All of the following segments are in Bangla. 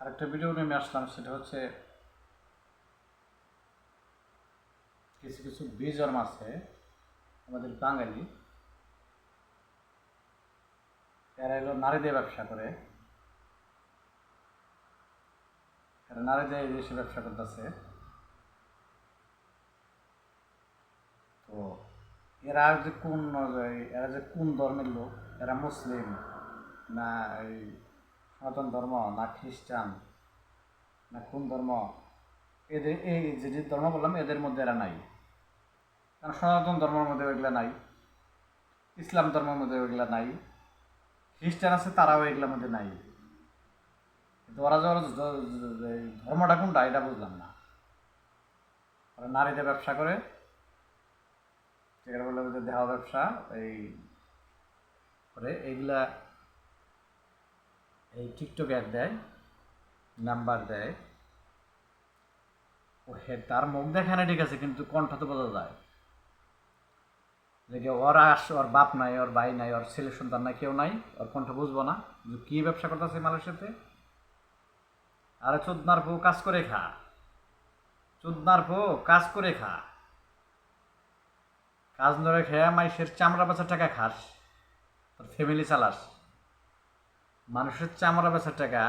আরেকটা ভিডিও নিয়ে আসলাম, সেটা হচ্ছে কিছু কিছু বিজর্ম আছে আমাদের বাঙালি, এরা এলো নারী দিয়ে ব্যবসা করে, এরা নারী দিয়ে এই দেশে ব্যবসা করতেছে। তো এরা যে কোন ধর্মের লোক, এরা মুসলিম না এই সনাতন ধর্ম না খ্রিস্টান না কোন ধর্ম, এদের এই যে ধর্ম বললাম এদের মধ্যে এরা নাই। কারণ সনাতন ধর্মের মধ্যে ওইগুলা নাই, ইসলাম ধর্মের মধ্যে ওইগুলা নাই, খ্রিস্টান আছে তারাও এগুলোর মধ্যে নাই। কিন্তু ওরা যে ধর্মটা কোনটা এটা বুঝলাম না। ওরা নারীদের ব্যবসা করে, যেটা বললো যে দেহ ব্যবসা এই করে, এইগুলা এই টিকটক অ্যাড দেয়, নাম্বার দেয়, ও তার মুখ দেখা না ঠিক আছে, কিন্তু কণ্ঠ তো বোঝা যায় যে ওর বাপ নাই, ওর ভাই নাই, ওর ছেলে সন্তান নাই, কেউ নাই, ওর কণ্ঠ বুঝবো না যে কি ব্যবসা করতেছে মালয়েশিয়াতে। আরে চোদনার বউ কাজ করে খা, চোদনার বউ কাজ করে খা, কাজ ধরে খেয়ে মাইসের চামড়া বেচার টাকা খাস, তোর ফ্যামিলি চালাস, মানুষের চামড়া বেচার টাকা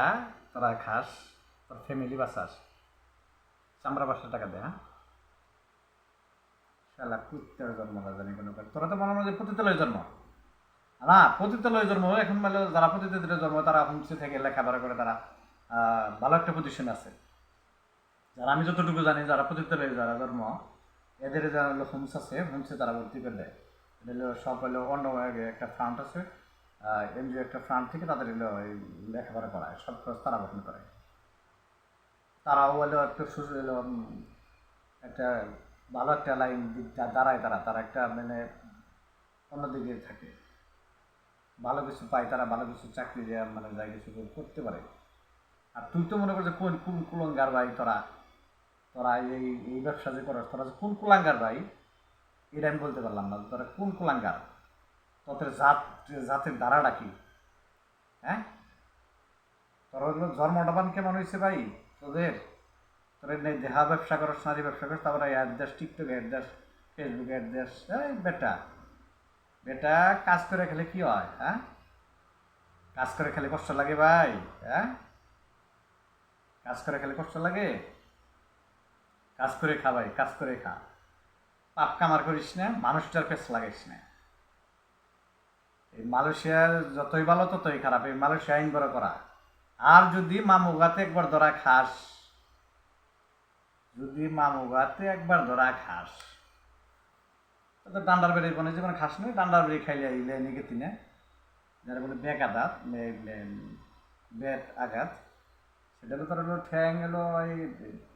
তোরা খাস, তোর ফ্যামিলি বাঁচাস, চামড়া বেচার টাকা দে। হ্যাঁ, শালা কুত্তার জন্ম না জানি কোনো, তোরা তো মনে মনে পতিতালয় জন্ম না, পতিতালয় জন্ম। এখন মানে যারা পতিতালয় জন্ম তারা হোমসে থেকে লেখাপড়া করে, তারা ভালো একটা পজিশন আছে। যারা আমি যতটুকু জানি, যারা পতিতালয়ে যারা জন্ম, এদের যারা হলো হোমস আছে, হোমসে তারা ভর্তি করে দেয়। এটা হলো সব হলো অন্য একটা ফান্ড আছে, এনজিও একটা ফান্ড থেকে তাদের হলো এই লেখাপড়া করায়, সব খরচ তারা বহন করে। তারাও হলো একটু হলো একটা ভালো একটা লাইন দাঁড়ায়, তারা তারা একটা মানে অন্যদিকে থাকে, ভালো কিছু পায়, তারা ভালো কিছু চাকরি দেওয়া মানে যা কিছু করতে পারে। আর তুই তো মনে করছে কোন কোন কুলঙ্গার ভাই, তোরা তোরা এই এই ব্যবসা যে করস, তোরা যে কোন কুলাঙ্গার ভাই এটা আমি বলতে পারলাম না, তোরা কোন কুলাঙ্গার, তোদের জাতের ধারাটা কি? হ্যাঁ, তোরা ওগুলো জন্মটাবান কেমন হয়েছে ভাই তোদের? তোরা দেহা ব্যবসা করস, নারী ব্যবসা করস, তারপরে অ্যাড দেশ, টিকটক অ্যাড দেশ, ফেসবুক অ্যাড দেশ। এই বেটা, বেটা কাজ করে খেলে কি হয়? হ্যাঁ, কাজ করে খেলে কষ্ট লাগে ভাই? হ্যাঁ, কাজ করে খেলে কষ্ট লাগে? কাজ করে খা ভাই, কাজ করে খা, পাপ কামার করিস না, মানুষটার পেছ লাগাইস না। এই মালয়েশিয়ার যতই ভালো ততই খারাপ, এই মালয়েশিয়া আইন বড় করা। আর যদি মামুগাতে একবার ধরা খাস, যদি মামুগাতে একবার ধরা খাস, তো ডান্ডার বেড়ে কোনো জীবনে খাস নি, ডান্ডার বেড়ে খাইলে আইলে নিকে তিনে, যারা বলে ব্যাগ আঘাত, ব্যাট আঘাত, সেটা তো তোর হলো ঠ্যাং এলো এই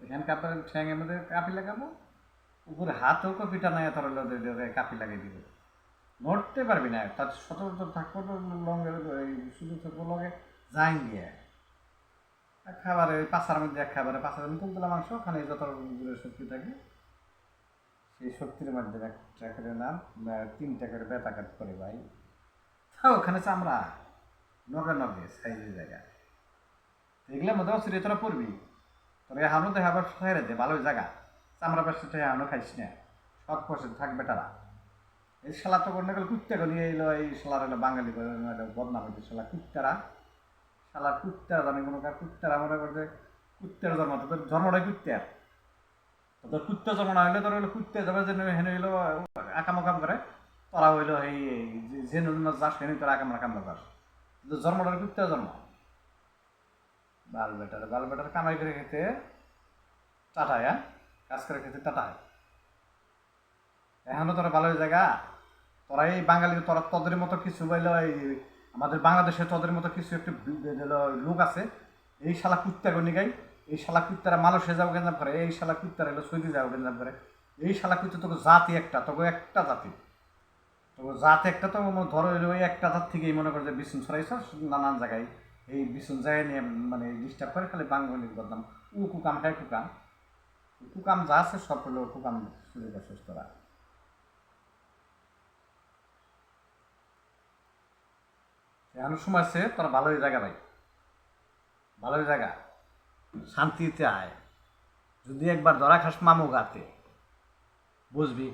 হ্যান্ড কাপের ঠ্যাংয়ের মধ্যে কাপি লাগাবো, উপরে হাতও কপিটা নাই, তোর হলো কাপি লাগিয়ে দিব, নড়তে পারবি না। তার সতর্ক থাকবো তো লঙ্গের এই শুধু থাকবো লগে যাই গিয়ে খাবারে ওই পাশার মধ্যে এক খাবারে পাশার মধ্যে তুলতুলা মাংস, ওখানে যত শক্তি থাকে সেই শক্তির মাধ্যমে একটা করে নাম 3টা করে বেতাঘাত করে ভাই। তাও ওখানে চামড়া নগে নগে সাইজের জায়গা, এগুলোর মধ্যে অসুরি তোরা পড়বি, তোর এহানো দেখা আবার ফেরে দে ভালো জায়গা, চামড়া ব্যবসাটা এহানো খাইস না, সৎ পয়সা থাকবে তারা। এই শালা তো করলে কুত্তাকে নিয়ে এলো, এই শালার এলো বাঙালি বদনাম হইতে, শালা কুত্তারা, শালা কুত্তারা জানি কোনো কুত্তারা মনে করছে কুত্তার জন্ম, তোদের জন্মটাই কুত্তার, তোদের কুত্তা জন্ম না হইলে তোর হইলো কুত্তা যাবে যে হেনে হইলো আকাম আকাম করে, তোরা হইলো এই যে নদী যাস হেনে তোরা আকাম আকাম যাস, তোদের জন্মটার কুত্তার জন্ম। বাল বেটার কামাই করে খেতে টাটায়, হ্যাঁ, কাজ করে খেতে টাটায়। এখনো তোরা ভালো জায়গা, তোরা এই বাঙালি, তোরা তোদের মতো কিছু বললো এই আমাদের বাংলাদেশে তোদের মতো কিছু একটু লোক আছে, এই শালা কুত্তা গনি গাই, এই শালা কুত্তারা মালয়েশিয়া যাও গেঞ্জাম করে, এই শালা কুত্তারা এলো সৌদি যাও গেঞ্জাম করে, এই শালা কুত্তা তোকে জাতি একটা, তোকে একটা জাতি, তোকে জাত একটা, তো ধরো এলো ওই একটা জাত থেকেই মনে করে যে বিছুন ছড়াইছ নানান জায়গায়, এই বিছুন জায়গায় নিয়ে মানে ডিস্টার্ব করে, খালি বাঙালির বদনাম, কুকাম খায় কুকাম, কুকাম যা আছে সব হলো কুকাম শুরু করছিস তোরা। এখন সময় আছে তোরা ভালোই জায়গা ভাই, ভালোই জায়গা, শান্তিতে আয়। যদি একবার ধরা খাস মামু গাতে, বুঝবি